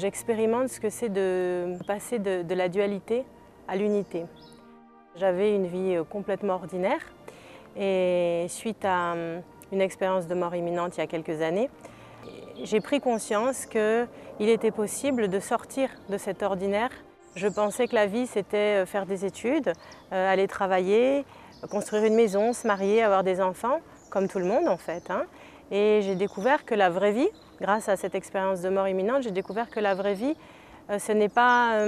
J'expérimente ce que c'est de passer de la dualité à l'unité. J'avais une vie complètement ordinaire et suite à une expérience de mort imminente il y a quelques années, j'ai pris conscience qu'il était possible de sortir de cet ordinaire. Je pensais que la vie c'était faire des études, aller travailler, construire une maison, se marier, avoir des enfants, comme tout le monde en fait. Et j'ai découvert que la vraie vie, grâce à cette expérience de mort imminente, j'ai découvert que la vraie vie, ce n'est pas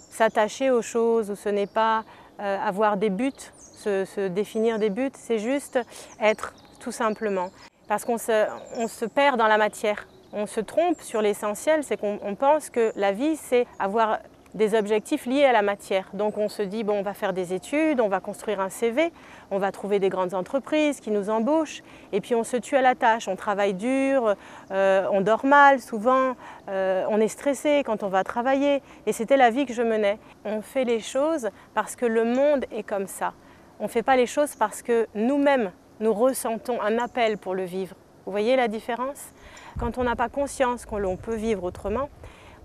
s'attacher aux choses ou ce n'est pas avoir des buts, se définir des buts, c'est juste être tout simplement. Parce qu'on se perd dans la matière, on se trompe sur l'essentiel, c'est qu'on pense que la vie c'est avoir des objectifs liés à la matière. Donc on se dit, bon, on va faire des études, on va construire un CV, on va trouver des grandes entreprises qui nous embauchent, et puis on se tue à la tâche, on travaille dur, on dort mal souvent, on est stressé quand on va travailler, et c'était la vie que je menais. On fait les choses parce que le monde est comme ça. On ne fait pas les choses parce que nous-mêmes, nous ressentons un appel pour le vivre. Vous voyez la différence? Quand on n'a pas conscience qu'on peut vivre autrement,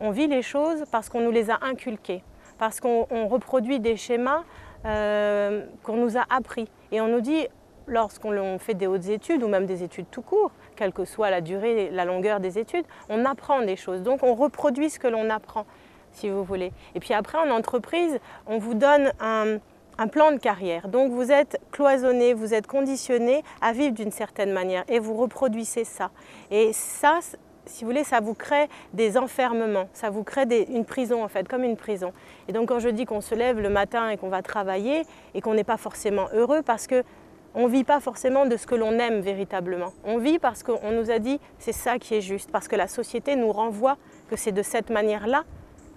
on vit les choses parce qu'on nous les a inculquées, parce qu'on reproduit des schémas qu'on nous a appris. Et on nous dit, lorsqu'on fait des hautes études ou même des études tout court, quelle que soit la durée, la longueur des études, on apprend des choses. Donc on reproduit ce que l'on apprend, si vous voulez. Et puis après, en entreprise, on vous donne un plan de carrière. Donc vous êtes cloisonné, vous êtes conditionné à vivre d'une certaine manière et vous reproduisez ça. Et ça, si vous voulez, ça vous crée des enfermements, ça vous crée une prison en fait, comme une prison. Et donc quand je dis qu'on se lève le matin et qu'on va travailler et qu'on n'est pas forcément heureux parce qu'on ne vit pas forcément de ce que l'on aime véritablement. On vit parce qu'on nous a dit c'est ça qui est juste, parce que la société nous renvoie que c'est de cette manière-là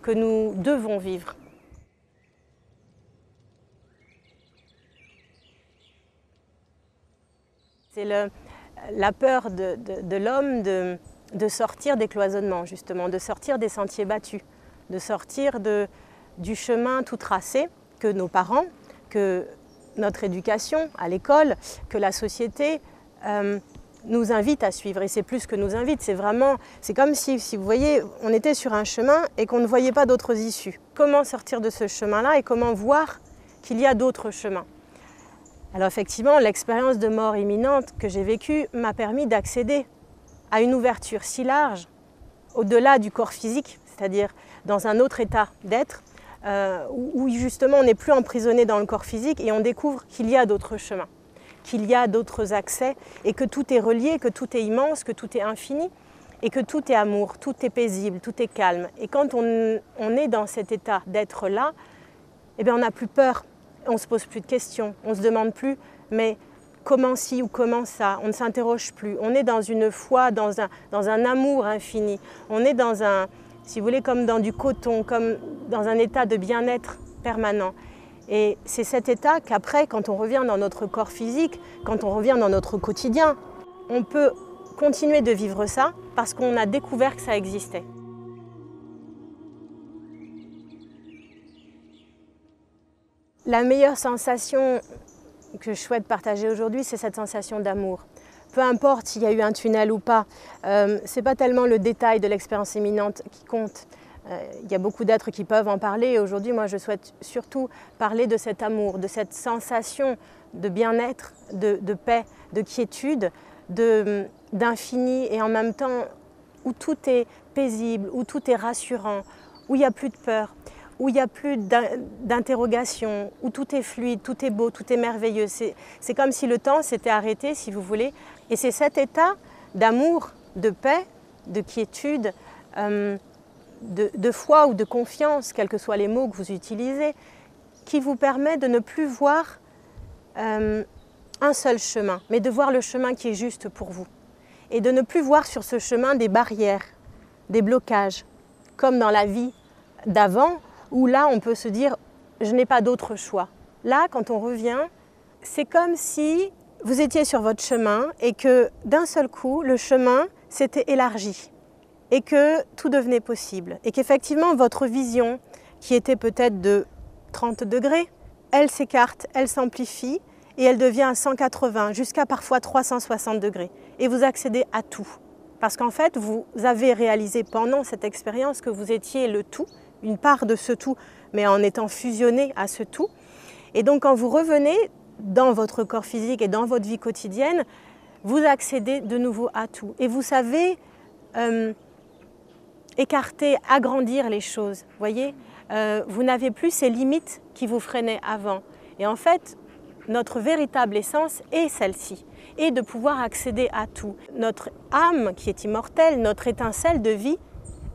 que nous devons vivre. C'est la peur de l'homme de sortir des cloisonnements, justement, de sortir des sentiers battus, de sortir du chemin tout tracé que nos parents, que notre éducation à l'école, que la société nous invite à suivre. Et c'est plus que nous invite, c'est comme si vous voyez, on était sur un chemin et qu'on ne voyait pas d'autres issues. Comment sortir de ce chemin-là et comment voir qu'il y a d'autres chemins? Alors effectivement, l'expérience de mort imminente que j'ai vécue m'a permis d'accéder à une ouverture si large, au-delà du corps physique, c'est-à-dire dans un autre état d'être, où justement on n'est plus emprisonné dans le corps physique et on découvre qu'il y a d'autres chemins, qu'il y a d'autres accès et que tout est relié, que tout est immense, que tout est infini et que tout est amour, tout est paisible, tout est calme. Et quand on est dans cet état d'être là, eh bien on n'a plus peur, on ne se pose plus de questions, on ne se demande plus mais comment ci ou comment ça, on ne s'interroge plus. On est dans une foi, dans un amour infini. On est dans si vous voulez, comme dans du coton, comme dans un état de bien-être permanent. Et c'est cet état qu'après, quand on revient dans notre corps physique, quand on revient dans notre quotidien, on peut continuer de vivre ça parce qu'on a découvert que ça existait. La meilleure sensation que je souhaite partager aujourd'hui, c'est cette sensation d'amour. Peu importe s'il y a eu un tunnel ou pas, ce n'est pas tellement le détail de l'expérience imminente qui compte. Il y a beaucoup d'êtres qui peuvent en parler et aujourd'hui, moi, je souhaite surtout parler de cet amour, de cette sensation de bien-être, de paix, de quiétude, d'infini et en même temps où tout est paisible, où tout est rassurant, où il n'y a plus de peur, où il n'y a plus d'interrogation, où tout est fluide, tout est beau, tout est merveilleux. C'est comme si le temps s'était arrêté, si vous voulez. Et c'est cet état d'amour, de paix, de quiétude, de foi ou de confiance, quels que soient les mots que vous utilisez, qui vous permet de ne plus voir un seul chemin, mais de voir le chemin qui est juste pour vous. Et de ne plus voir sur ce chemin des barrières, des blocages, comme dans la vie d'avant, où là, on peut se dire « je n'ai pas d'autre choix ». Là, quand on revient, c'est comme si vous étiez sur votre chemin et que d'un seul coup, le chemin s'était élargi et que tout devenait possible. Et qu'effectivement, votre vision, qui était peut-être de 30 degrés, elle s'écarte, elle s'amplifie et elle devient à 180, jusqu'à parfois 360 degrés. Et vous accédez à tout. Parce qu'en fait, vous avez réalisé pendant cette expérience que vous étiez le tout, une part de ce tout, mais en étant fusionné à ce tout. Et donc quand vous revenez dans votre corps physique et dans votre vie quotidienne, vous accédez de nouveau à tout. Et vous savez écarter, agrandir les choses. Voyez, vous n'avez plus ces limites qui vous freinaient avant. Et en fait, notre véritable essence est celle-ci, et de pouvoir accéder à tout. Notre âme qui est immortelle, notre étincelle de vie,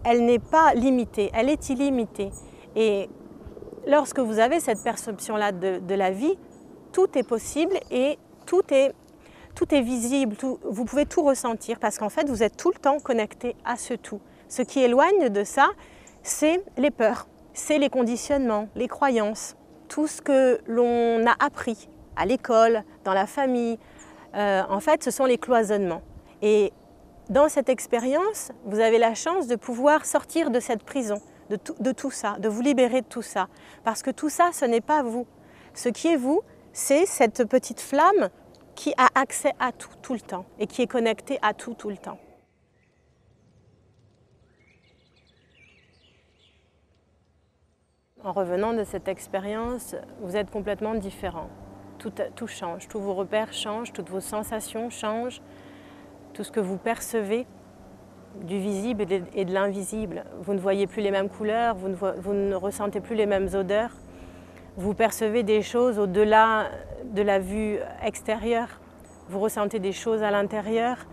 elle n'est pas limitée, elle est illimitée. Et lorsque vous avez cette perception-là de la vie, tout est possible et tout est visible, vous pouvez tout ressentir parce qu'en fait vous êtes tout le temps connecté à ce tout. Ce qui éloigne de ça, c'est les peurs, c'est les conditionnements, les croyances, tout ce que l'on a appris à l'école, dans la famille. En fait, ce sont les cloisonnements. Et dans cette expérience, vous avez la chance de pouvoir sortir de cette prison, de tout ça, de vous libérer de tout ça. Parce que tout ça, ce n'est pas vous. Ce qui est vous, c'est cette petite flamme qui a accès à tout le temps et qui est connectée à tout le temps. En revenant de cette expérience, vous êtes complètement différent. Tout change, tous vos repères changent, toutes vos sensations changent, tout ce que vous percevez du visible et de l'invisible. Vous ne voyez plus les mêmes couleurs, vous ne ressentez plus les mêmes odeurs. Vous percevez des choses au-delà de la vue extérieure. Vous ressentez des choses à l'intérieur.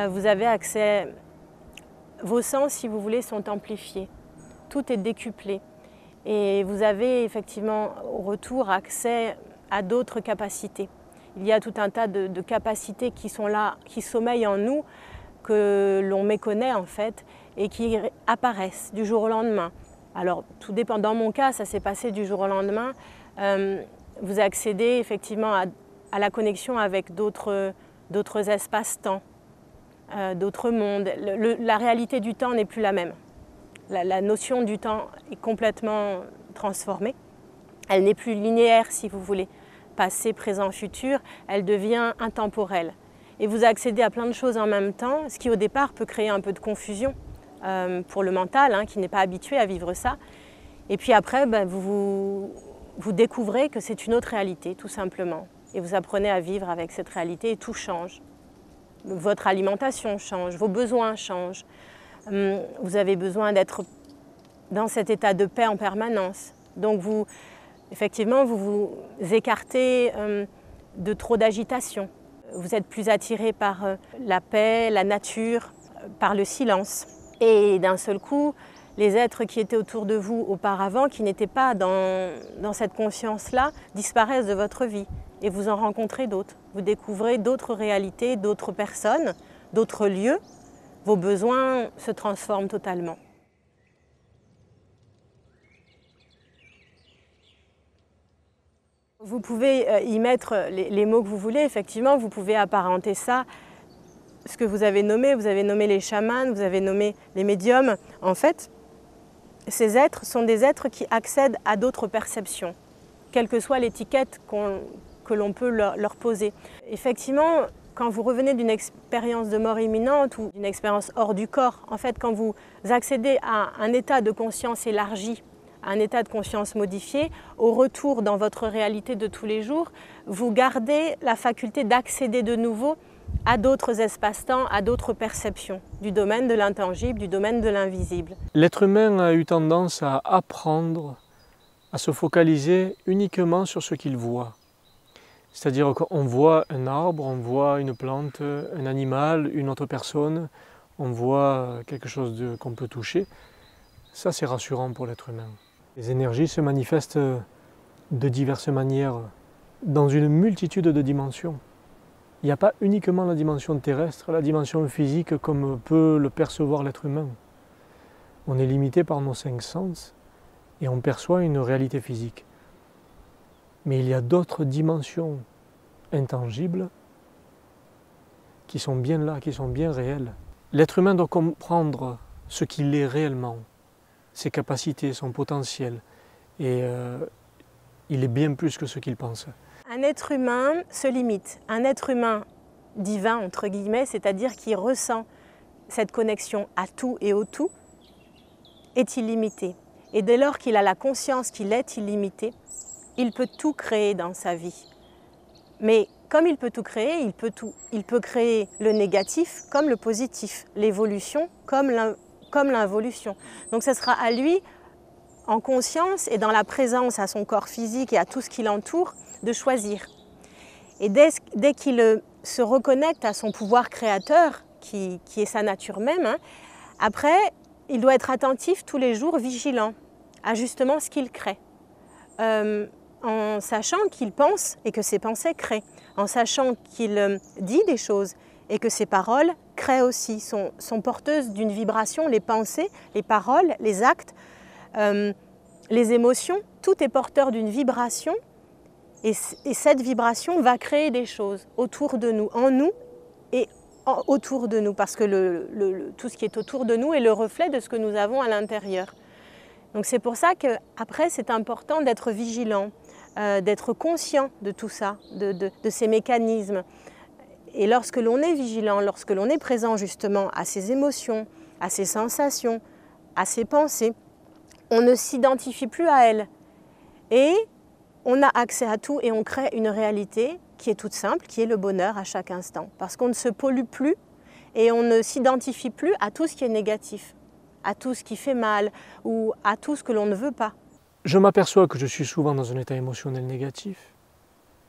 Vous avez accès... Vos sens, si vous voulez, sont amplifiés. Tout est décuplé. Et vous avez effectivement au retour accès à d'autres capacités. Il y a tout un tas de capacités qui sont là, qui sommeillent en nous, que l'on méconnaît en fait, et qui apparaissent du jour au lendemain. Alors tout dépend, dans mon cas, ça s'est passé du jour au lendemain. Vous accédez effectivement à la connexion avec d'autres espaces-temps, d'autres mondes. La réalité du temps n'est plus la même. La notion du temps est complètement transformée. Elle n'est plus linéaire, si vous voulez. Passé, présent, futur, elle devient intemporelle. Et vous accédez à plein de choses en même temps, ce qui au départ peut créer un peu de confusion pour le mental, hein, qui n'est pas habitué à vivre ça. Et puis après, vous découvrez que c'est une autre réalité, tout simplement. Et vous apprenez à vivre avec cette réalité et tout change. Votre alimentation change, vos besoins changent. Vous avez besoin d'être dans cet état de paix en permanence. Donc effectivement, vous vous écartez de trop d'agitation. Vous êtes plus attiré par la paix, la nature, par le silence. Et d'un seul coup, les êtres qui étaient autour de vous auparavant, qui n'étaient pas dans cette conscience-là, disparaissent de votre vie. Et vous en rencontrez d'autres. Vous découvrez d'autres réalités, d'autres personnes, d'autres lieux. Vos besoins se transforment totalement. Vous pouvez y mettre les mots que vous voulez, effectivement, vous pouvez apparenter ça, ce que vous avez nommé les chamans, vous avez nommé les médiums. En fait, ces êtres sont des êtres qui accèdent à d'autres perceptions, quelle que soit l'étiquette que l'on peut leur poser. Effectivement, quand vous revenez d'une expérience de mort imminente ou d'une expérience hors du corps, en fait, quand vous accédez à un état de conscience élargi, un état de conscience modifié, au retour dans votre réalité de tous les jours, vous gardez la faculté d'accéder de nouveau à d'autres espaces-temps, à d'autres perceptions, du domaine de l'intangible, du domaine de l'invisible. L'être humain a eu tendance à apprendre à se focaliser uniquement sur ce qu'il voit. C'est-à-dire qu'on voit un arbre, on voit une plante, un animal, une autre personne, on voit quelque chose qu'on peut toucher. Ça, c'est rassurant pour l'être humain. Les énergies se manifestent de diverses manières, dans une multitude de dimensions. Il n'y a pas uniquement la dimension terrestre, la dimension physique comme peut le percevoir l'être humain. On est limité par nos 5 sens et on perçoit une réalité physique. Mais il y a d'autres dimensions intangibles qui sont bien là, qui sont bien réelles. L'être humain doit comprendre ce qu'il est réellement, ses capacités, son potentiel, et il est bien plus que ce qu'il pense. Un être humain se limite. Un être humain divin, entre guillemets, c'est-à-dire qui ressent cette connexion à tout et au tout est illimitée. Et dès lors qu'il a la conscience qu'il est illimité, il peut tout créer dans sa vie. Mais comme il peut tout créer, il peut créer le négatif comme le positif, l'évolution comme l'involution. Donc ce sera à lui, en conscience et dans la présence à son corps physique et à tout ce qui l'entoure, de choisir. Et dès qu'il se reconnecte à son pouvoir créateur, qui est sa nature même, après, il doit être attentif tous les jours, vigilant à justement ce qu'il crée. En sachant qu'il pense et que ses pensées créent, en sachant qu'il dit des choses et que ses paroles créent aussi, sont porteuses d'une vibration, les pensées, les paroles, les actes, les émotions, tout est porteur d'une vibration et cette vibration va créer des choses autour de nous, en nous et autour de nous, parce que tout ce qui est autour de nous est le reflet de ce que nous avons à l'intérieur. Donc c'est pour ça qu'après c'est important d'être vigilant, d'être conscient de tout ça, de ces mécanismes. Et lorsque l'on est vigilant, lorsque l'on est présent justement à ces émotions, à ces sensations, à ces pensées, on ne s'identifie plus à elles. Et on a accès à tout et on crée une réalité qui est toute simple, qui est le bonheur à chaque instant. Parce qu'on ne se pollue plus et on ne s'identifie plus à tout ce qui est négatif, à tout ce qui fait mal ou à tout ce que l'on ne veut pas. Je m'aperçois que je suis souvent dans un état émotionnel négatif,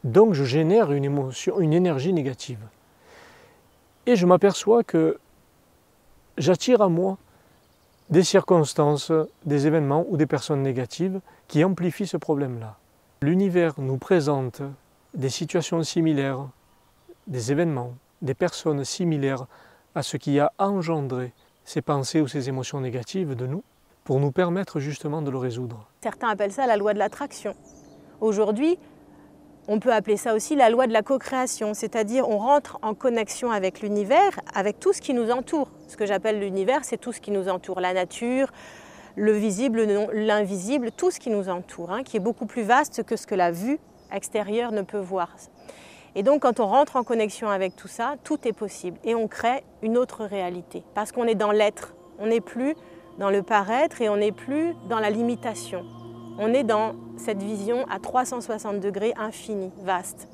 donc je génère une énergie négative. Et je m'aperçois que j'attire à moi des circonstances, des événements ou des personnes négatives qui amplifient ce problème-là. L'univers nous présente des situations similaires, des événements, des personnes similaires à ce qui a engendré ces pensées ou ces émotions négatives de nous, pour nous permettre justement de le résoudre. Certains appellent ça la loi de l'attraction. Aujourd'hui, on peut appeler ça aussi la loi de la co-création, c'est-à-dire on rentre en connexion avec l'univers, avec tout ce qui nous entoure. Ce que j'appelle l'univers, c'est tout ce qui nous entoure, la nature, le visible, l'invisible, tout ce qui nous entoure, qui est beaucoup plus vaste que ce que la vue extérieure ne peut voir. Et donc quand on rentre en connexion avec tout ça, tout est possible et on crée une autre réalité, parce qu'on est dans l'être, on n'est plus dans le paraître et on n'est plus dans la limitation. On est dans cette vision à 360 degrés infinie, vaste.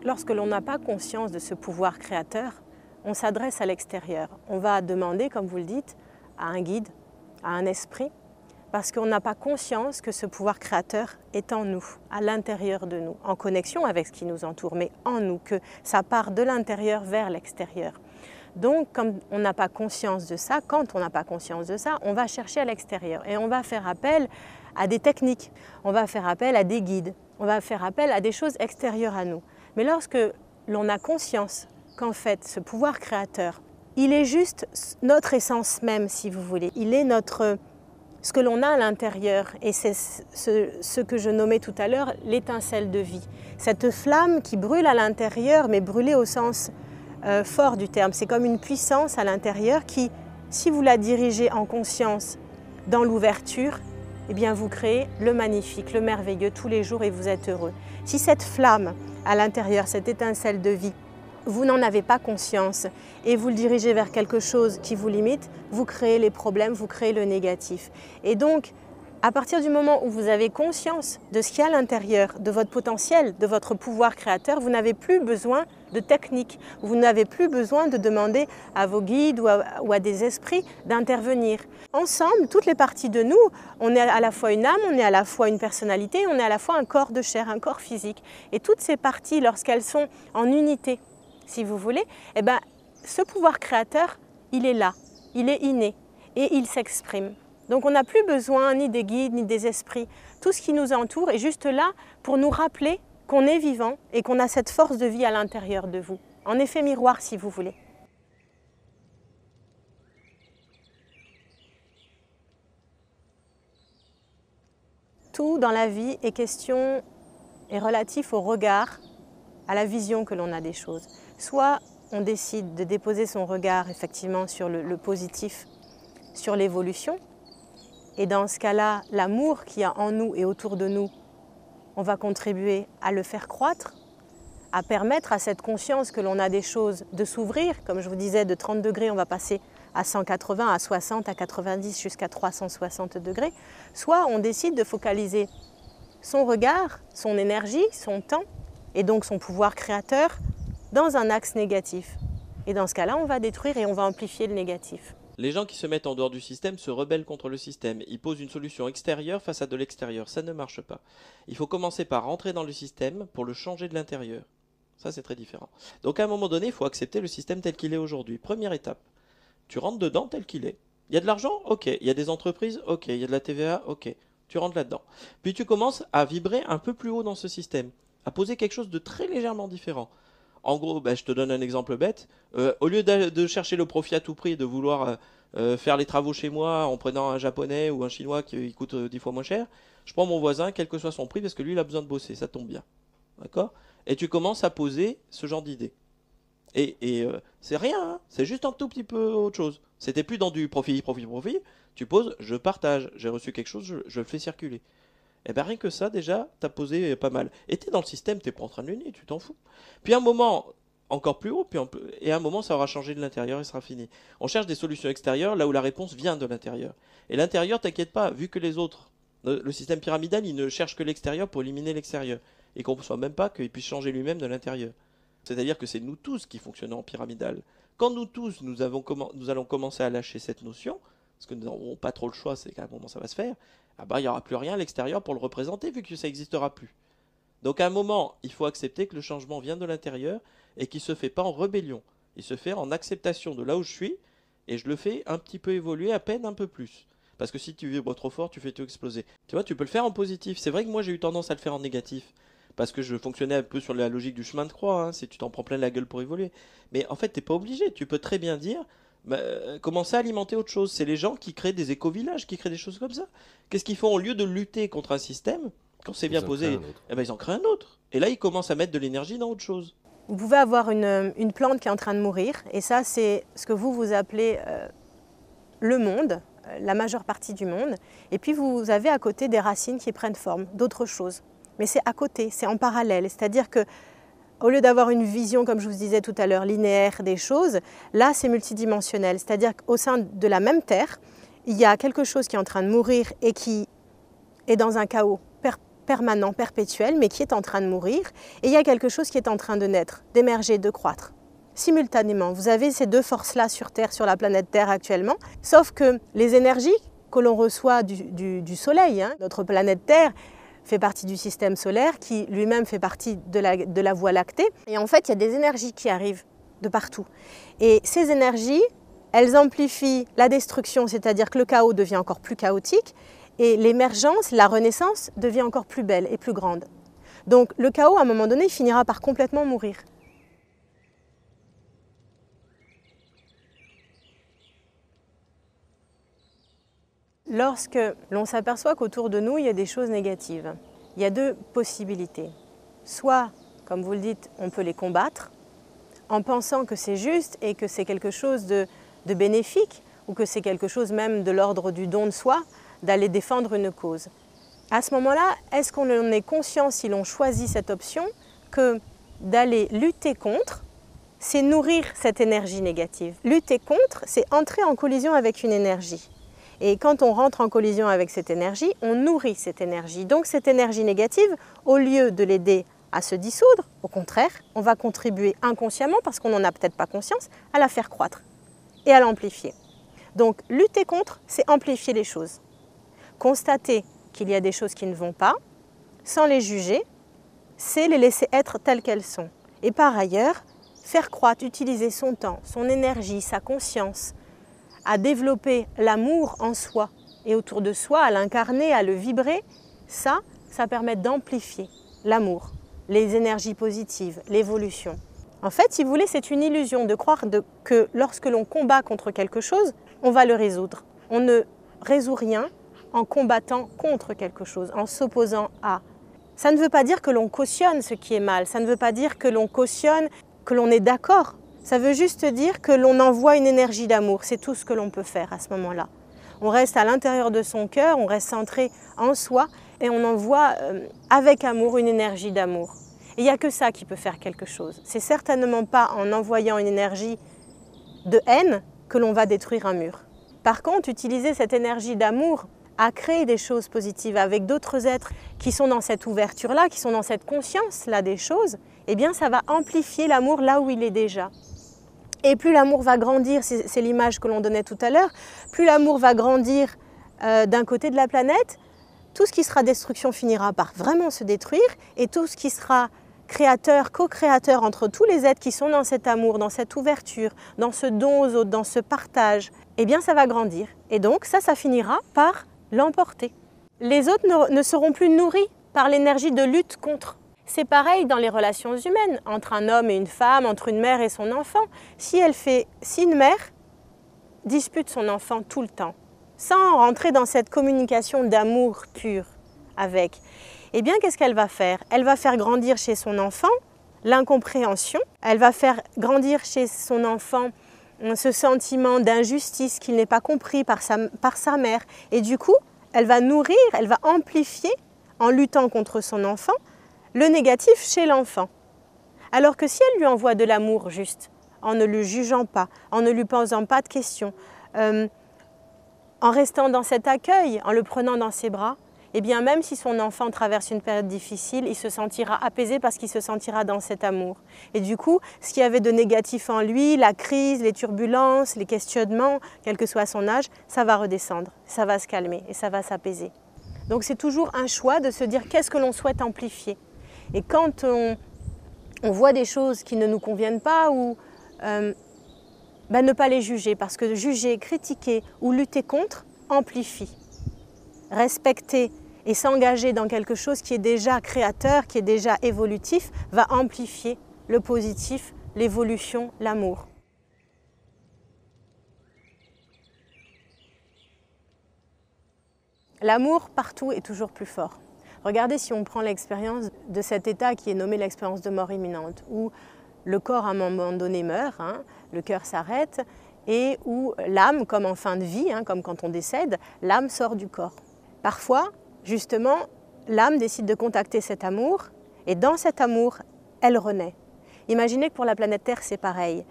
Lorsque l'on n'a pas conscience de ce pouvoir créateur, on s'adresse à l'extérieur. On va demander, comme vous le dites, à un guide, à un esprit, parce qu'on n'a pas conscience que ce pouvoir créateur est en nous, à l'intérieur de nous, en connexion avec ce qui nous entoure, mais en nous, que ça part de l'intérieur vers l'extérieur. Donc, comme on n'a pas conscience de ça, quand on n'a pas conscience de ça, on va chercher à l'extérieur et on va faire appel à des techniques, on va faire appel à des guides, on va faire appel à des choses extérieures à nous. Mais lorsque l'on a conscience qu'en fait, ce pouvoir créateur, il est juste notre essence même, si vous voulez, il est ce que l'on a à l'intérieur, et c'est ce que je nommais tout à l'heure, l'étincelle de vie. Cette flamme qui brûle à l'intérieur, mais brûlée au sens fort du terme. C'est comme une puissance à l'intérieur qui, si vous la dirigez en conscience dans l'ouverture, eh bien vous créez le magnifique, le merveilleux tous les jours et vous êtes heureux. Si cette flamme à l'intérieur, cette étincelle de vie, vous n'en avez pas conscience et vous le dirigez vers quelque chose qui vous limite, vous créez les problèmes, vous créez le négatif. Et donc, à partir du moment où vous avez conscience de ce qu'il y a à l'intérieur, de votre potentiel, de votre pouvoir créateur, vous n'avez plus besoin de technique. Vous n'avez plus besoin de demander à vos guides ou à des esprits d'intervenir. Ensemble, toutes les parties de nous, on est à la fois une âme, on est à la fois une personnalité, on est à la fois un corps de chair, un corps physique. Et toutes ces parties, lorsqu'elles sont en unité, si vous voulez, eh ben, ce pouvoir créateur, il est là, il est inné et il s'exprime. Donc on n'a plus besoin ni des guides, ni des esprits. Tout ce qui nous entoure est juste là pour nous rappeler qu'on est vivant et qu'on a cette force de vie à l'intérieur de vous. En effet miroir, si vous voulez. Tout dans la vie est relatif au regard, à la vision que l'on a des choses. Soit on décide de déposer son regard effectivement sur le positif, sur l'évolution, Et dans ce cas-là, l'amour qu'il y a en nous et autour de nous, on va contribuer à le faire croître, à permettre à cette conscience que l'on a des choses de s'ouvrir. Comme je vous disais, de 30 degrés, on va passer à 180, à 60, à 90, jusqu'à 360 degrés. Soit on décide de focaliser son regard, son énergie, son temps, et donc son pouvoir créateur, dans un axe négatif. Et dans ce cas-là, on va détruire et on va amplifier le négatif. Les gens qui se mettent en dehors du système se rebellent contre le système. Ils posent une solution extérieure face à de l'extérieur. Ça ne marche pas. Il faut commencer par rentrer dans le système pour le changer de l'intérieur. Ça, c'est très différent. Donc à un moment donné, il faut accepter le système tel qu'il est aujourd'hui. Première étape, tu rentres dedans tel qu'il est. Il y a de l'argent? Ok. Il y a des entreprises? Ok. Il y a de la TVA? Ok. Tu rentres là-dedans. Puis tu commences à vibrer un peu plus haut dans ce système, à poser quelque chose de très légèrement différent. En gros, je te donne un exemple bête. Au lieu de chercher le profit à tout prix et de vouloir faire les travaux chez moi en prenant un japonais ou un chinois qui coûte 10 fois moins cher, je prends mon voisin, quel que soit son prix, parce que lui, il a besoin de bosser. Ça tombe bien. D'accord? Et tu commences à poser ce genre d'idée. Et c'est rien, hein, c'est juste un tout petit peu autre chose. C'était plus dans du profit. Tu poses, je partage. J'ai reçu quelque chose, je le fais circuler. Et bien rien que ça, déjà, t'as posé pas mal. Et t'es dans le système, t'es pas en train de le nier, tu t'en fous. Puis un moment, encore plus haut, et à un moment, ça aura changé de l'intérieur et sera fini. On cherche des solutions extérieures là où la réponse vient de l'intérieur. Et l'intérieur, t'inquiète pas, vu que les autres, le système pyramidal, il ne cherche que l'extérieur pour éliminer l'extérieur. Et qu'on ne soit même pas qu'il puisse changer lui-même de l'intérieur. C'est-à-dire que c'est nous tous qui fonctionnons en pyramidal. Quand nous tous, nous allons commencer à lâcher cette notion, parce que nous n'aurons pas trop le choix, c'est qu'à un moment ça va se faire, il n'y aura plus rien à l'extérieur pour le représenter, vu que ça n'existera plus. Donc à un moment, il faut accepter que le changement vient de l'intérieur, et qu'il ne se fait pas en rébellion. Il se fait en acceptation de là où je suis, et je le fais un petit peu évoluer, à peine un peu plus. Parce que si tu vibres trop fort, tu fais tout exploser. Tu vois, tu peux le faire en positif. C'est vrai que moi j'ai eu tendance à le faire en négatif. Parce que je fonctionnais un peu sur la logique du chemin de croix, hein, si tu t'en prends plein la gueule pour évoluer. Mais en fait, t'es pas obligé. Tu peux très bien dire, commencer à alimenter autre chose. C'est les gens qui créent des éco-villages, qui créent des choses comme ça. Qu'est-ce qu'ils font? Au lieu de lutter contre un système, quand c'est bien posé, ils en créent un autre. Et là, ils commencent à mettre de l'énergie dans autre chose. Vous pouvez avoir une plante qui est en train de mourir, et ça, c'est ce que vous appelez le monde, la majeure partie du monde. Et puis, vous avez à côté des racines qui prennent forme, d'autres choses. Mais c'est à côté, c'est en parallèle. C'est-à-dire que, au lieu d'avoir une vision, comme je vous disais tout à l'heure, linéaire des choses, là, c'est multidimensionnel. C'est-à-dire qu'au sein de la même Terre, il y a quelque chose qui est en train de mourir et qui est dans un chaos permanent, perpétuel, mais qui est en train de mourir. Et il y a quelque chose qui est en train de naître, d'émerger, de croître. Simultanément, vous avez ces deux forces-là sur Terre, sur la planète Terre actuellement, sauf que les énergies que l'on reçoit du Soleil, hein, notre planète Terre, fait partie du système solaire, qui lui-même fait partie de la Voie lactée. Et en fait, il y a des énergies qui arrivent de partout. Et ces énergies, elles amplifient la destruction, c'est-à-dire que le chaos devient encore plus chaotique, et l'émergence, la renaissance, devient encore plus belle et plus grande. Donc le chaos, à un moment donné, il finira par complètement mourir. Lorsque l'on s'aperçoit qu'autour de nous, il y a des choses négatives, il y a deux possibilités. Soit, comme vous le dites, on peut les combattre en pensant que c'est juste et que c'est quelque chose de bénéfique ou que c'est quelque chose même de l'ordre du don de soi, d'aller défendre une cause. À ce moment-là, est-ce qu'on en est conscient, si l'on choisit cette option, que d'aller lutter contre, c'est nourrir cette énergie négative. Lutter contre, c'est entrer en collision avec une énergie. Et quand on rentre en collision avec cette énergie, on nourrit cette énergie. Donc cette énergie négative, au lieu de l'aider à se dissoudre, au contraire, on va contribuer inconsciemment, parce qu'on n'en a peut-être pas conscience, à la faire croître et à l'amplifier. Donc lutter contre, c'est amplifier les choses. Constater qu'il y a des choses qui ne vont pas, sans les juger, c'est les laisser être telles qu'elles sont. Et par ailleurs, faire croître, utiliser son temps, son énergie, sa conscience, à développer l'amour en soi et autour de soi, à l'incarner, à le vibrer, ça permet d'amplifier l'amour, les énergies positives, l'évolution. En fait, si vous voulez, c'est une illusion de croire que lorsque l'on combat contre quelque chose, on va le résoudre. On ne résout rien en combattant contre quelque chose, en s'opposant à. Ça ne veut pas dire que l'on cautionne ce qui est mal, ça ne veut pas dire que l'on cautionne, que l'on est d'accord. Ça veut juste dire que l'on envoie une énergie d'amour, c'est tout ce que l'on peut faire à ce moment-là. on reste à l'intérieur de son cœur, on reste centré en soi et on envoie avec amour une énergie d'amour. Et il n'y a que ça qui peut faire quelque chose. C'est certainement pas en envoyant une énergie de haine que l'on va détruire un mur. Par contre, utiliser cette énergie d'amour à créer des choses positives avec d'autres êtres qui sont dans cette ouverture-là, qui sont dans cette conscience-là des choses, eh bien ça va amplifier l'amour là où il est déjà. Et plus l'amour va grandir, c'est l'image que l'on donnait tout à l'heure, plus l'amour va grandir d'un côté de la planète, tout ce qui sera destruction finira par vraiment se détruire et tout ce qui sera créateur, co-créateur entre tous les êtres qui sont dans cet amour, dans cette ouverture, dans ce don aux autres, dans ce partage, eh bien ça va grandir. Et donc ça finira par l'emporter. Les autres ne seront plus nourris par l'énergie de lutte contre. C'est pareil dans les relations humaines, entre un homme et une femme, entre une mère et son enfant. Si une mère dispute son enfant tout le temps, sans rentrer dans cette communication d'amour pur avec, eh bien qu'est-ce qu'elle va faire? Elle va faire grandir chez son enfant l'incompréhension, elle va faire grandir chez son enfant ce sentiment d'injustice qu'il n'est pas compris par sa mère. Et du coup, elle va nourrir, elle va amplifier, en luttant contre son enfant, le négatif chez l'enfant. Alors que si elle lui envoie de l'amour juste, en ne le jugeant pas, en ne lui posant pas de questions, en restant dans cet accueil, en le prenant dans ses bras, eh bien même si son enfant traverse une période difficile, il se sentira apaisé parce qu'il se sentira dans cet amour. Et du coup, ce qu'il y avait de négatif en lui, la crise, les turbulences, les questionnements, quel que soit son âge, ça va redescendre, ça va se calmer et ça va s'apaiser. Donc c'est toujours un choix de se dire qu'est-ce que l'on souhaite amplifier. Et quand on voit des choses qui ne nous conviennent pas ou ne pas les juger, parce que juger, critiquer ou lutter contre amplifie. Respecter et s'engager dans quelque chose qui est déjà créateur, qui est déjà évolutif, va amplifier le positif, l'évolution, l'amour. L'amour partout est toujours plus fort. Regardez si on prend l'expérience de cet état qui est nommé l'expérience de mort imminente, où le corps à un moment donné meurt, le cœur s'arrête, et où l'âme, comme en fin de vie, comme quand on décède, l'âme sort du corps. Parfois, justement, l'âme décide de contacter cet amour, et dans cet amour, elle renaît. Imaginez que pour la planète Terre, c'est pareil.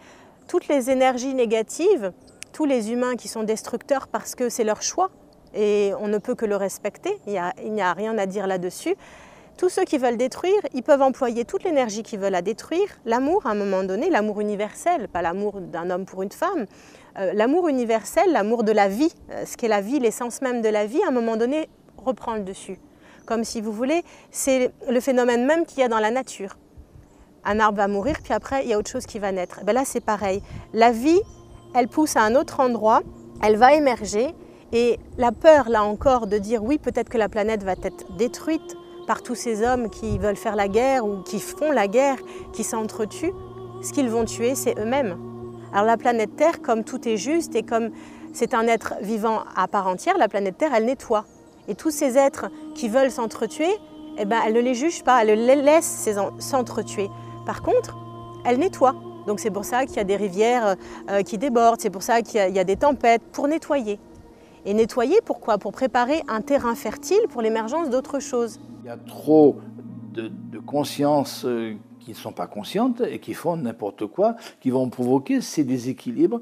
Toutes les énergies négatives, tous les humains qui sont destructeurs parce que c'est leur choix, et on ne peut que le respecter, il n'y a rien à dire là-dessus. Tous ceux qui veulent détruire, ils peuvent employer toute l'énergie qu'ils veulent à détruire. L'amour, à un moment donné, l'amour universel, pas l'amour d'un homme pour une femme, l'amour universel, l'amour de la vie, ce qu'est la vie, l'essence même de la vie, à un moment donné, reprend le dessus. Comme si vous voulez, c'est le phénomène même qu'il y a dans la nature. Un arbre va mourir, puis après, il y a autre chose qui va naître. Là, c'est pareil. La vie, elle pousse à un autre endroit, elle va émerger, et la peur, là encore, de dire oui, peut-être que la planète va être détruite par tous ces hommes qui veulent faire la guerre ou qui font la guerre, qui s'entretuent, ce qu'ils vont tuer, c'est eux-mêmes. Alors la planète Terre, comme tout est juste et comme c'est un être vivant à part entière, la planète Terre, elle nettoie. Et tous ces êtres qui veulent s'entretuer, elle ne les juge pas, elle les laisse s'entretuer. Par contre, elle nettoie. Donc c'est pour ça qu'il y a des rivières qui débordent, c'est pour ça qu'il y a des tempêtes, pour nettoyer. Et nettoyer, pourquoi? Pour préparer un terrain fertile pour l'émergence d'autres choses. Il y a trop de consciences qui ne sont pas conscientes et qui font n'importe quoi, qui vont provoquer ces déséquilibres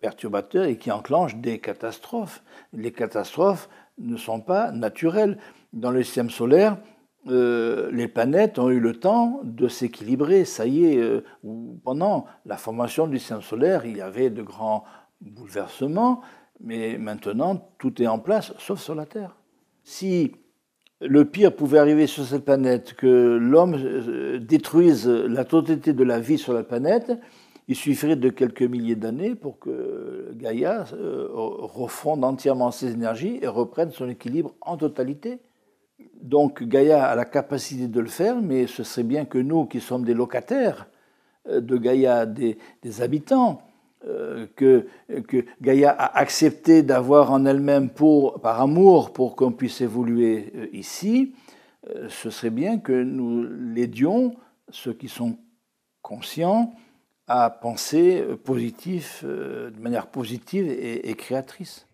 perturbateurs et qui enclenchent des catastrophes. Les catastrophes ne sont pas naturelles. Dans le système solaire, les planètes ont eu le temps de s'équilibrer. Ça y est, pendant la formation du système solaire, il y avait de grands bouleversements, mais maintenant, tout est en place, sauf sur la Terre. Si le pire pouvait arriver sur cette planète, que l'homme détruise la totalité de la vie sur la planète, il suffirait de quelques milliers d'années pour que Gaïa refonde entièrement ses énergies et reprenne son équilibre en totalité. Donc Gaïa a la capacité de le faire, mais ce serait bien que nous, qui sommes des locataires de Gaïa, des habitants, que Gaïa a accepté d'avoir en elle-même par amour pour qu'on puisse évoluer ici, ce serait bien que nous l'aidions, ceux qui sont conscients, à penser positif, de manière positive et créatrice.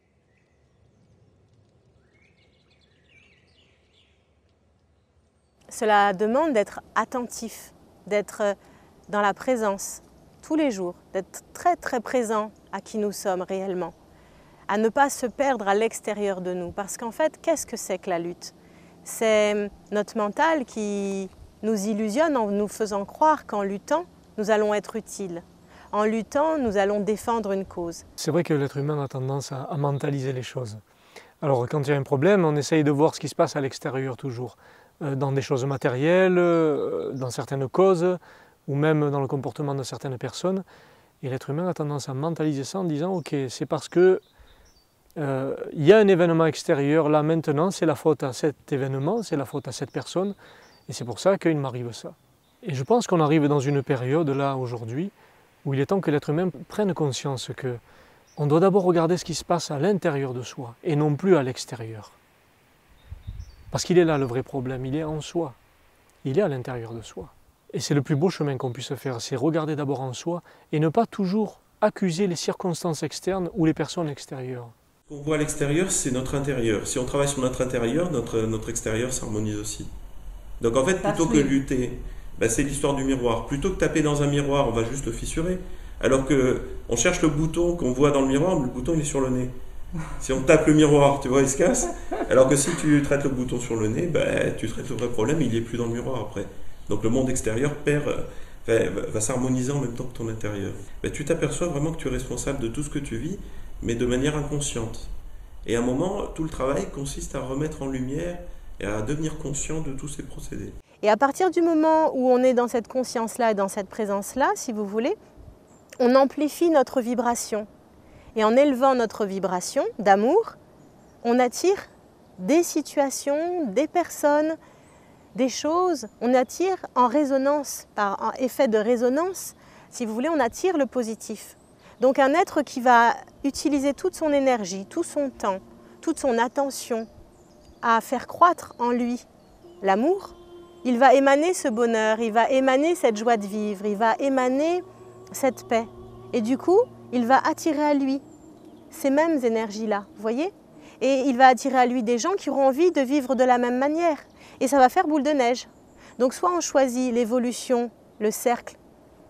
Cela demande d'être attentif, d'être dans la présence tous les jours, d'être très très présent à qui nous sommes réellement, à ne pas se perdre à l'extérieur de nous. Parce qu'en fait, qu'est-ce que c'est que la lutte? C'est notre mental qui nous illusionne en nous faisant croire qu'en luttant, nous allons être utiles. En luttant, nous allons défendre une cause. C'est vrai que l'être humain a tendance à mentaliser les choses. Alors quand il y a un problème, on essaye de voir ce qui se passe à l'extérieur toujours, dans des choses matérielles, dans certaines causes, ou même dans le comportement de certaines personnes. Et l'être humain a tendance à mentaliser ça en disant « Ok, c'est parce que il y a un événement extérieur, là maintenant, c'est la faute à cet événement, c'est la faute à cette personne, et c'est pour ça qu'il m'arrive ça. » Et je pense qu'on arrive dans une période, là, aujourd'hui, où il est temps que l'être humain prenne conscience qu'on doit d'abord regarder ce qui se passe à l'intérieur de soi, et non plus à l'extérieur. Parce qu'il est là le vrai problème, il est en soi, il est à l'intérieur de soi. Et c'est le plus beau chemin qu'on puisse faire, c'est regarder d'abord en soi, et ne pas toujours accuser les circonstances externes ou les personnes extérieures. Ce qu'on voit à l'extérieur, c'est notre intérieur. Si on travaille sur notre intérieur, notre extérieur s'harmonise aussi. Donc en fait, plutôt que lutter, c'est l'histoire du miroir. Plutôt que taper dans un miroir, on va juste le fissurer. Alors qu'on cherche le bouton qu'on voit dans le miroir, le bouton il est sur le nez. Si on tape le miroir, tu vois, il se casse. Alors que si tu traites le bouton sur le nez, tu traites le vrai problème, il n'est plus dans le miroir après. Donc le monde extérieur va s'harmoniser en même temps que ton intérieur. Tu t'aperçois vraiment que tu es responsable de tout ce que tu vis, mais de manière inconsciente. Et à un moment, tout le travail consiste à remettre en lumière et à devenir conscient de tous ces procédés. Et à partir du moment où on est dans cette conscience-là et dans cette présence-là, si vous voulez, on amplifie notre vibration. Et en élevant notre vibration d'amour, on attire des situations, des personnes, des choses. On attire en résonance, par un effet de résonance, si vous voulez, on attire le positif. Donc un être qui va utiliser toute son énergie, tout son temps, toute son attention à faire croître en lui l'amour, il va émaner ce bonheur, il va émaner cette joie de vivre, il va émaner cette paix. Et du coup, il va attirer à lui ces mêmes énergies-là, vous voyez? Et il va attirer à lui des gens qui auront envie de vivre de la même manière. Et ça va faire boule de neige. Donc soit on choisit l'évolution, le cercle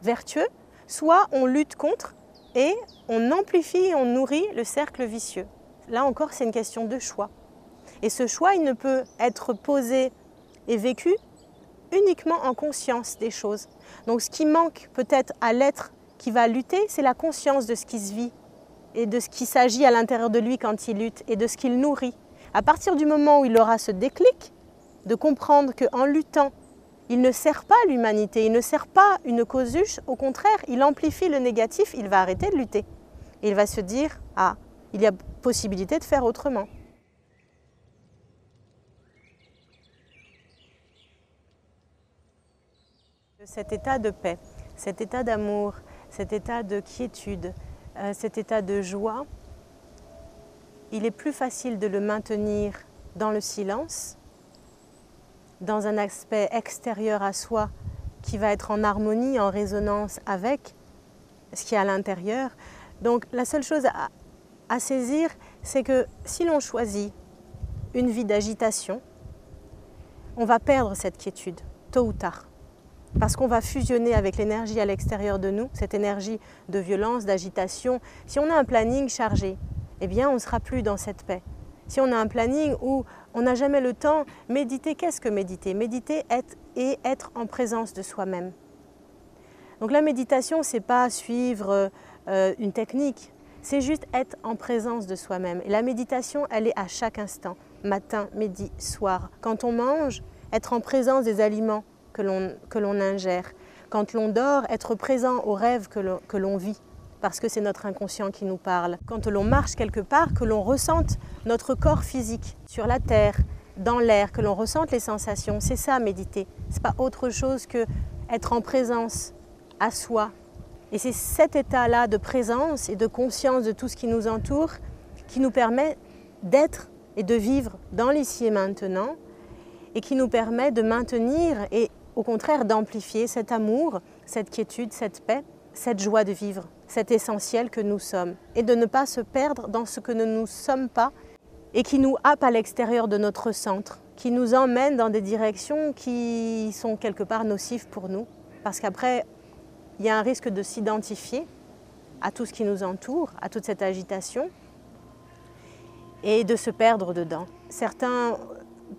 vertueux, soit on lutte contre et on amplifie et on nourrit le cercle vicieux. Là encore, c'est une question de choix. Et ce choix, il ne peut être posé et vécu uniquement en conscience des choses. Donc ce qui manque peut-être à l'être qui va lutter, c'est la conscience de ce qui se vit et de ce qui s'agit à l'intérieur de lui quand il lutte et de ce qu'il nourrit. À partir du moment où il aura ce déclic, de comprendre qu'en luttant, il ne sert pas l'humanité, il ne sert pas une cause juste, au contraire, il amplifie le négatif, il va arrêter de lutter. Et il va se dire, ah, il y a possibilité de faire autrement. Cet état de paix, cet état d'amour, cet état de quiétude, cet état de joie, il est plus facile de le maintenir dans le silence, dans un aspect extérieur à soi qui va être en harmonie, en résonance avec ce qui est à l'intérieur. Donc la seule chose à saisir, c'est que si l'on choisit une vie d'agitation, on va perdre cette quiétude, tôt ou tard. Parce qu'on va fusionner avec l'énergie à l'extérieur de nous, cette énergie de violence, d'agitation. Si on a un planning chargé, eh bien on ne sera plus dans cette paix. Si on a un planning où on n'a jamais le temps, méditer, qu'est-ce que méditer? Méditer et être en présence de soi-même. Donc la méditation, ce n'est pas suivre une technique, c'est juste être en présence de soi-même. Et la méditation, elle est à chaque instant, matin, midi, soir. Quand on mange, être en présence des aliments que l'on ingère. Quand l'on dort, être présent aux rêves que l'on vit, parce que c'est notre inconscient qui nous parle. Quand l'on marche quelque part, que l'on ressente notre corps physique sur la terre, dans l'air, que l'on ressente les sensations, c'est ça méditer. Ce n'est pas autre chose que être en présence à soi. Et c'est cet état-là de présence et de conscience de tout ce qui nous entoure qui nous permet d'être et de vivre dans l'ici et maintenant et qui nous permet de maintenir et au contraire d'amplifier cet amour, cette quiétude, cette paix, cette joie de vivre, cet essentiel que nous sommes et de ne pas se perdre dans ce que nous ne sommes pas et qui nous happe à l'extérieur de notre centre qui nous emmènent dans des directions qui sont quelque part nocives pour nous. Parce qu'après, il y a un risque de s'identifier à tout ce qui nous entoure, à toute cette agitation, et de se perdre dedans. Certains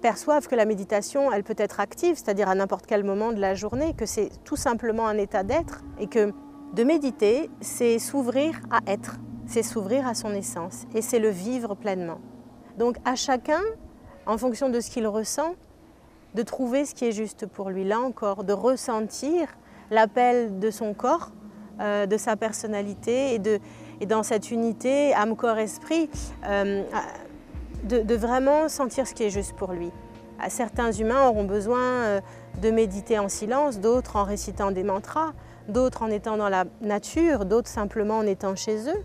perçoivent que la méditation, elle peut être active, c'est-à-dire à n'importe quel moment de la journée, que c'est tout simplement un état d'être, et que de méditer, c'est s'ouvrir à être, c'est s'ouvrir à son essence, et c'est le vivre pleinement. Donc à chacun, en fonction de ce qu'il ressent, de trouver ce qui est juste pour lui. Là encore, de ressentir l'appel de son corps, de sa personnalité, et dans cette unité âme, corps, esprit, de vraiment sentir ce qui est juste pour lui. Certains humains auront besoin de méditer en silence, d'autres en récitant des mantras, d'autres en étant dans la nature, d'autres simplement en étant chez eux.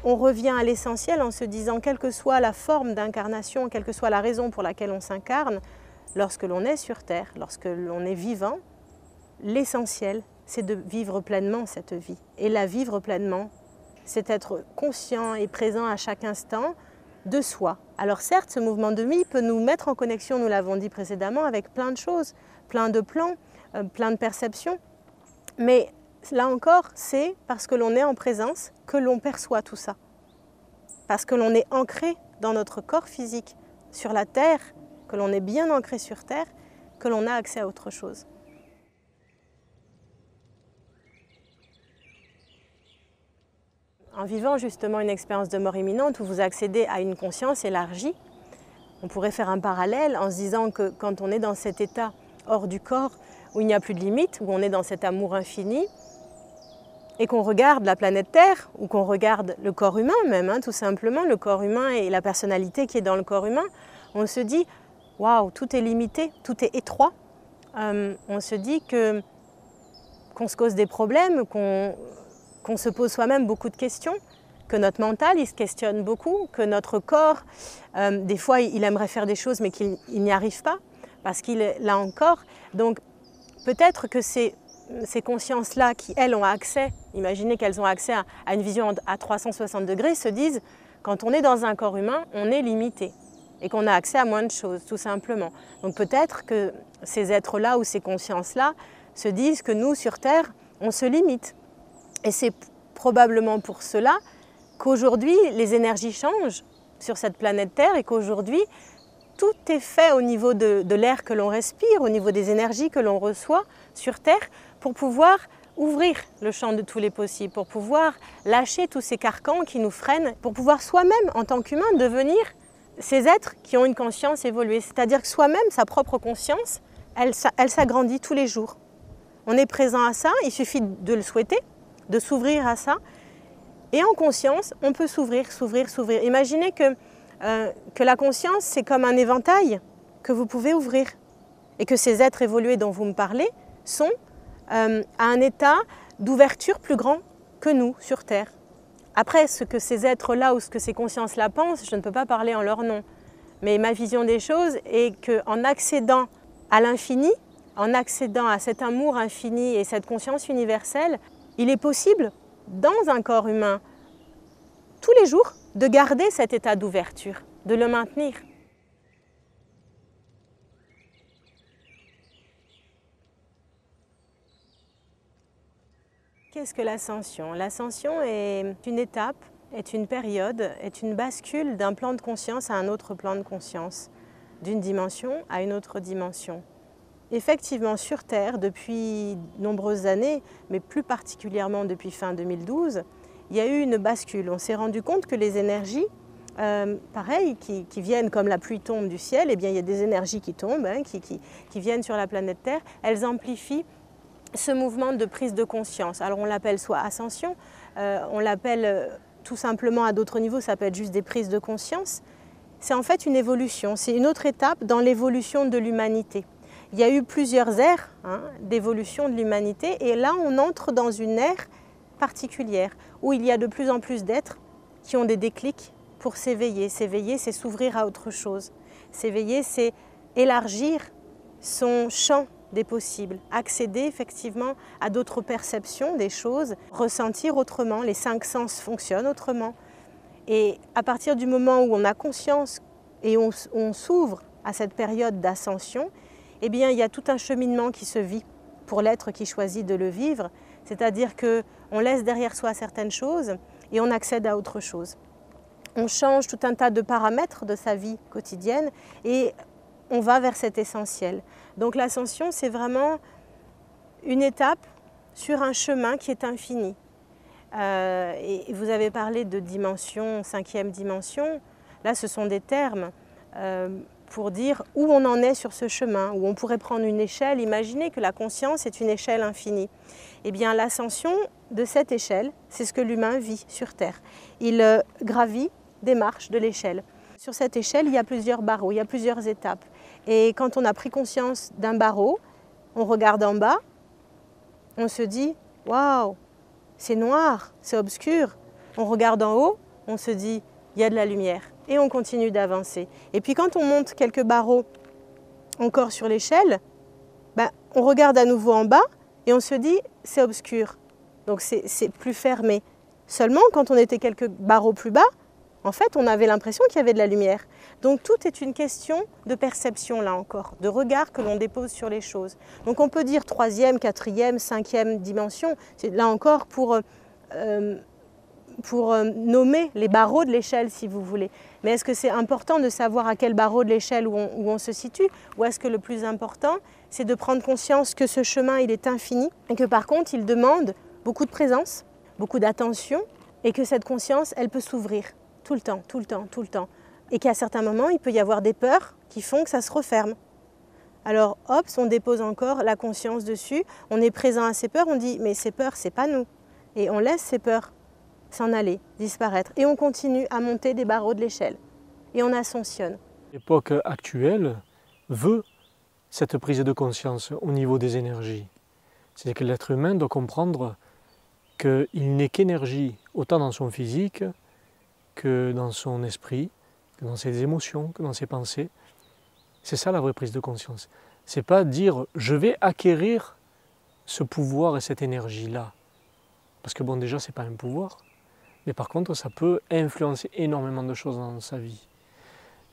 On revient à l'essentiel en se disant, quelle que soit la forme d'incarnation, quelle que soit la raison pour laquelle on s'incarne, lorsque l'on est sur Terre, lorsque l'on est vivant, l'essentiel, c'est de vivre pleinement cette vie. Et la vivre pleinement, c'est être conscient et présent à chaque instant de soi. Alors certes, ce mouvement de vie peut nous mettre en connexion, nous l'avons dit précédemment, avec plein de choses, plein de plans, plein de perceptions. Mais là encore, c'est parce que l'on est en présence que l'on perçoit tout ça. Parce que l'on est ancré dans notre corps physique, sur la Terre, que l'on est bien ancré sur Terre, que l'on a accès à autre chose. En vivant justement une expérience de mort imminente où vous accédez à une conscience élargie, on pourrait faire un parallèle en se disant que quand on est dans cet état hors du corps, où il n'y a plus de limites, où on est dans cet amour infini, et qu'on regarde la planète Terre, ou qu'on regarde le corps humain même, tout simplement, le corps humain et la personnalité qui est dans le corps humain, on se dit « waouh, tout est limité, tout est étroit ». On se dit qu'on se cause des problèmes, qu'on se pose soi-même beaucoup de questions, que notre mental, il se questionne beaucoup, que notre corps, des fois, il aimerait faire des choses mais qu'il n'y arrive pas, parce qu'il est là encore. Donc, peut-être que ces consciences-là qui, elles, ont accès, imaginez qu'elles ont accès à une vision à 360 degrés, se disent, quand on est dans un corps humain, on est limité et qu'on a accès à moins de choses, tout simplement. Donc peut-être que ces êtres-là ou ces consciences-là se disent que nous, sur Terre, on se limite. Et c'est probablement pour cela qu'aujourd'hui, les énergies changent sur cette planète Terre et qu'aujourd'hui, tout est fait au niveau de l'air que l'on respire, au niveau des énergies que l'on reçoit sur Terre pour pouvoir ouvrir le champ de tous les possibles, pour pouvoir lâcher tous ces carcans qui nous freinent, pour pouvoir soi-même, en tant qu'humain, devenir ces êtres qui ont une conscience évoluée. C'est-à-dire que soi-même, sa propre conscience, elle s'agrandit tous les jours. On est présent à ça, il suffit de le souhaiter, de s'ouvrir à ça. Et en conscience, on peut s'ouvrir, s'ouvrir, s'ouvrir. Imaginez que la conscience, c'est comme un éventail que vous pouvez ouvrir. Et que ces êtres évolués dont vous me parlez sont à un état d'ouverture plus grand que nous sur Terre. Après, ce que ces êtres-là ou ce que ces consciences-là pensent, je ne peux pas parler en leur nom. Mais ma vision des choses est qu'en accédant à l'infini, en accédant à cet amour infini et cette conscience universelle, il est possible, dans un corps humain, tous les jours, de garder cet état d'ouverture, de le maintenir. Qu'est-ce que l'ascension? L'ascension est une étape, est une période, est une bascule d'un plan de conscience à un autre plan de conscience, d'une dimension à une autre dimension. Effectivement, sur Terre, depuis de nombreuses années, mais plus particulièrement depuis fin 2012, il y a eu une bascule. On s'est rendu compte que les énergies, pareil, qui viennent comme la pluie tombe du ciel, eh bien, il y a des énergies qui tombent, qui viennent sur la planète Terre, elles amplifient ce mouvement de prise de conscience. Alors on l'appelle soit ascension, on l'appelle tout simplement à d'autres niveaux, ça peut être juste des prises de conscience. C'est en fait une évolution, c'est une autre étape dans l'évolution de l'humanité. Il y a eu plusieurs ères d'évolution de l'humanité et là on entre dans une ère particulière où il y a de plus en plus d'êtres qui ont des déclics pour s'éveiller. S'éveiller, c'est s'ouvrir à autre chose. S'éveiller, c'est élargir son champ des possibles, accéder effectivement à d'autres perceptions des choses, ressentir autrement, les 5 sens fonctionnent autrement. Et à partir du moment où on a conscience et on s'ouvre à cette période d'ascension, eh bien, il y a tout un cheminement qui se vit pour l'être qui choisit de le vivre, c'est-à-dire qu'on laisse derrière soi certaines choses et on accède à autre chose. On change tout un tas de paramètres de sa vie quotidienne et on va vers cet essentiel. Donc l'ascension, c'est vraiment une étape sur un chemin qui est infini. Et vous avez parlé de dimension, 5e dimension. Là, ce sont des termes pour dire où on en est sur ce chemin, où on pourrait prendre une échelle. Imaginez que la conscience est une échelle infinie. Eh bien, l'ascension de cette échelle, c'est ce que l'humain vit sur Terre. Il gravit des marches de l'échelle. Sur cette échelle, il y a plusieurs barreaux, il y a plusieurs étapes. Et quand on a pris conscience d'un barreau, on regarde en bas, on se dit « Waouh, c'est noir, c'est obscur ». On regarde en haut, on se dit « Il y a de la lumière ». Et on continue d'avancer. Et puis quand on monte quelques barreaux encore sur l'échelle, on regarde à nouveau en bas et on se dit « C'est obscur ». Donc c'est plus fermé. Seulement, quand on était quelques barreaux plus bas, en fait, on avait l'impression qu'il y avait de la lumière. Donc tout est une question de perception, là encore, de regard que l'on dépose sur les choses. Donc on peut dire 3e, 4e, 5e dimension, c'est là encore pour nommer les barreaux de l'échelle, si vous voulez. Mais est-ce que c'est important de savoir à quel barreau de l'échelle où on se situe? Ou est-ce que le plus important, c'est de prendre conscience que ce chemin, il est infini et que par contre, il demande beaucoup de présence, beaucoup d'attention et que cette conscience, elle peut s'ouvrir tout le temps, tout le temps, tout le temps. Et qu'à certains moments, il peut y avoir des peurs qui font que ça se referme. Alors, hop, on dépose encore la conscience dessus, on est présent à ces peurs, on dit « mais ces peurs, c'est pas nous ». Et on laisse ces peurs s'en aller, disparaître. Et on continue à monter des barreaux de l'échelle. Et on ascensionne. L'époque actuelle veut cette prise de conscience au niveau des énergies. C'est-à-dire que l'être humain doit comprendre qu'il n'est qu'énergie, autant dans son physique que dans son esprit, que dans ses émotions, que dans ses pensées. C'est ça la vraie prise de conscience. C'est pas dire « je vais acquérir ce pouvoir et cette énergie-là ». Parce que bon, déjà, c'est pas un pouvoir. Mais par contre, ça peut influencer énormément de choses dans sa vie.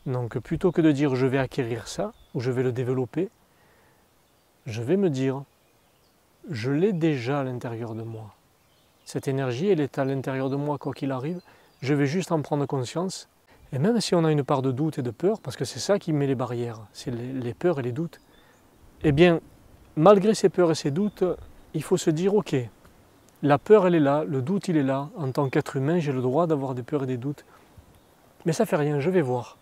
Donc plutôt que de dire « je vais acquérir ça » ou « je vais le développer », je vais me dire « je l'ai déjà à l'intérieur de moi ». Cette énergie, elle est à l'intérieur de moi quoi qu'il arrive. Je vais juste en prendre conscience. Et même si on a une part de doute et de peur, parce que c'est ça qui met les barrières, c'est les peurs et les doutes, eh bien, malgré ces peurs et ces doutes, il faut se dire « ok, la peur, elle est là, le doute, il est là. En tant qu'être humain, j'ai le droit d'avoir des peurs et des doutes. Mais ça ne fait rien, je vais voir.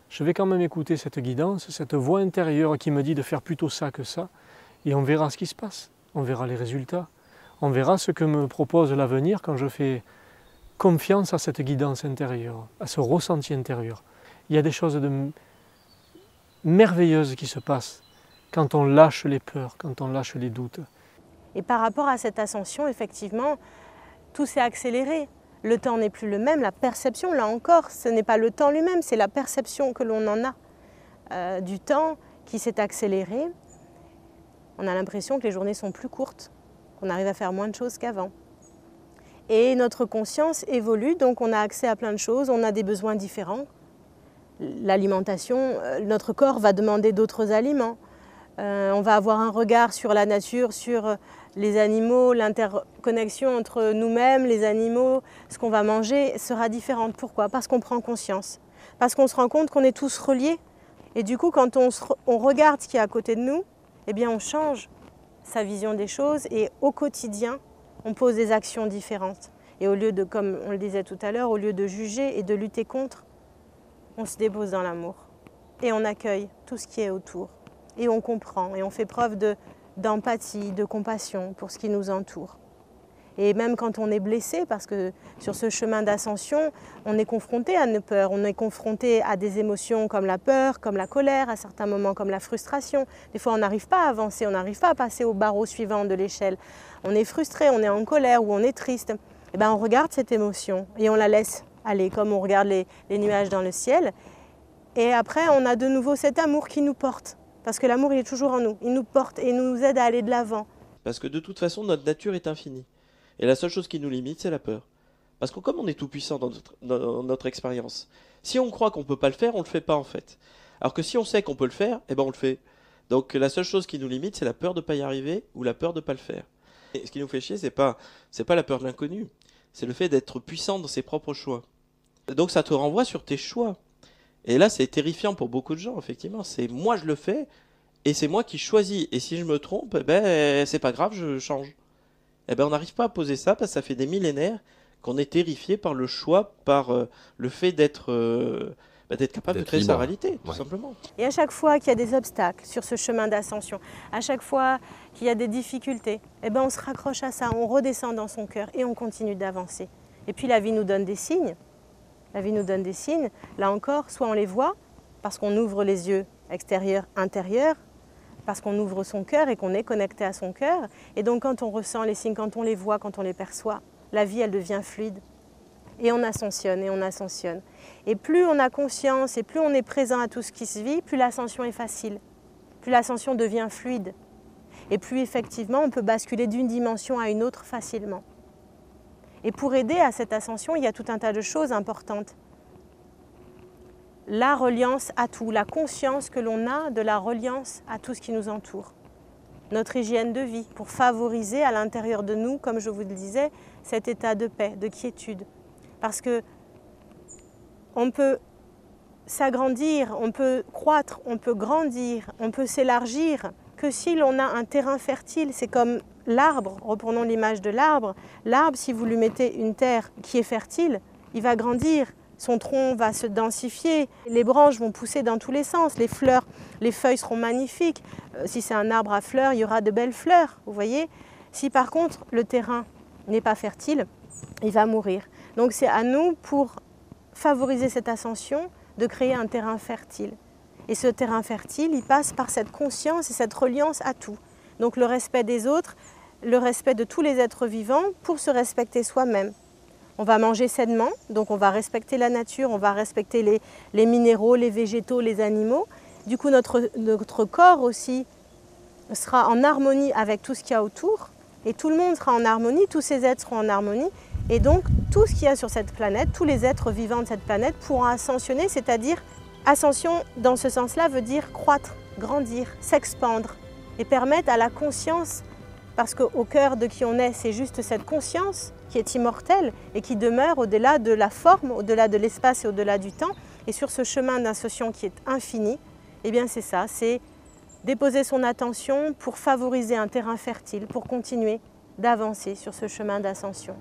Je vais quand même écouter cette guidance, cette voix intérieure qui me dit de faire plutôt ça que ça, et on verra ce qui se passe. On verra les résultats. On verra ce que me propose l'avenir quand je fais confiance à cette guidance intérieure, à ce ressenti intérieur. Il y a des choses merveilleuses qui se passent quand on lâche les peurs, quand on lâche les doutes. Et par rapport à cette ascension, effectivement, tout s'est accéléré. Le temps n'est plus le même, la perception, là encore, ce n'est pas le temps lui-même, c'est la perception que l'on en a du temps qui s'est accéléré. On a l'impression que les journées sont plus courtes, qu'on arrive à faire moins de choses qu'avant. Et notre conscience évolue, donc on a accès à plein de choses, on a des besoins différents. L'alimentation, notre corps va demander d'autres aliments. On va avoir un regard sur la nature, sur les animaux, l'interconnexion entre nous-mêmes, les animaux, ce qu'on va manger sera différente. Pourquoi? Parce qu'on prend conscience. Parce qu'on se rend compte qu'on est tous reliés. Et du coup, quand on regarde ce qui est à côté de nous, eh bien on change sa vision des choses et au quotidien, on pose des actions différentes. Et au lieu de, comme on le disait tout à l'heure, au lieu de juger et de lutter contre, on se dépose dans l'amour. Et on accueille tout ce qui est autour. Et on comprend, et on fait preuve d'empathie, de compassion pour ce qui nous entoure. Et même quand on est blessé, parce que sur ce chemin d'ascension, on est confronté à nos peurs, on est confronté à des émotions comme la peur, comme la colère, à certains moments comme la frustration. Des fois, on n'arrive pas à avancer, on n'arrive pas à passer au barreau suivant de l'échelle. On est frustré, on est en colère ou on est triste. Et bien, on regarde cette émotion et on la laisse aller, comme on regarde les nuages dans le ciel. Et après, on a de nouveau cet amour qui nous porte. Parce que l'amour, il est toujours en nous. Il nous porte et nous aide à aller de l'avant. Parce que de toute façon, notre nature est infinie. Et la seule chose qui nous limite, c'est la peur. Parce que comme on est tout puissant dans notre expérience, si on croit qu'on ne peut pas le faire, on ne le fait pas en fait. Alors que si on sait qu'on peut le faire, eh ben on le fait. Donc la seule chose qui nous limite, c'est la peur de ne pas y arriver ou la peur de ne pas le faire. Et ce qui nous fait chier, c'est pas la peur de l'inconnu, c'est le fait d'être puissant dans ses propres choix. Donc ça te renvoie sur tes choix. Et là, c'est terrifiant pour beaucoup de gens, effectivement. C'est moi, je le fais, et c'est moi qui choisis. Et si je me trompe, eh ben, c'est pas grave, je change. Eh ben, on n'arrive pas à poser ça parce que ça fait des millénaires qu'on est terrifié par le choix, par le fait d'être capable de créer sa réalité, tout simplement. Et à chaque fois qu'il y a des obstacles sur ce chemin d'ascension, à chaque fois qu'il y a des difficultés, eh ben, on se raccroche à ça, on redescend dans son cœur et on continue d'avancer. Et puis la vie nous donne des signes. La vie nous donne des signes. Là encore, soit on les voit parce qu'on ouvre les yeux extérieurs, intérieurs, parce qu'on ouvre son cœur et qu'on est connecté à son cœur. Et donc quand on ressent les signes, quand on les voit, quand on les perçoit, la vie, elle devient fluide. Et on ascensionne et on ascensionne. Et plus on a conscience et plus on est présent à tout ce qui se vit, plus l'ascension est facile. Plus l'ascension devient fluide. Et plus effectivement, on peut basculer d'une dimension à une autre facilement. Et pour aider à cette ascension, il y a tout un tas de choses importantes. La reliance à tout, la conscience que l'on a de la reliance à tout ce qui nous entoure. Notre hygiène de vie, pour favoriser à l'intérieur de nous, comme je vous le disais, cet état de paix, de quiétude. Parce que on peut s'agrandir, on peut croître, on peut grandir, on peut s'élargir que si l'on a un terrain fertile. C'est comme l'arbre, reprenons l'image de l'arbre. L'arbre, si vous lui mettez une terre qui est fertile, il va grandir, son tronc va se densifier, les branches vont pousser dans tous les sens, les fleurs, les feuilles seront magnifiques. Si c'est un arbre à fleurs, il y aura de belles fleurs, vous voyez. Si par contre le terrain n'est pas fertile, il va mourir. Donc c'est à nous, pour favoriser cette ascension, de créer un terrain fertile. Et ce terrain fertile, il passe par cette conscience et cette reliance à tout. Donc le respect des autres, le respect de tous les êtres vivants pour se respecter soi-même. On va manger sainement, donc on va respecter la nature, on va respecter les minéraux, les végétaux, les animaux. Du coup, notre corps aussi sera en harmonie avec tout ce qu'il y a autour. Et tout le monde sera en harmonie, tous ces êtres seront en harmonie. Et donc, tout ce qu'il y a sur cette planète, tous les êtres vivants de cette planète pourront ascensionner, c'est-à-dire, ascension dans ce sens-là veut dire croître, grandir, s'expandre et permettre à la conscience, parce qu'au cœur de qui on est, c'est juste cette conscience qui est immortelle et qui demeure au-delà de la forme, au-delà de l'espace et au-delà du temps. Et sur ce chemin d'ascension qui est infini, eh bien c'est ça, c'est déposer son attention pour favoriser un terrain fertile, pour continuer d'avancer sur ce chemin d'ascension.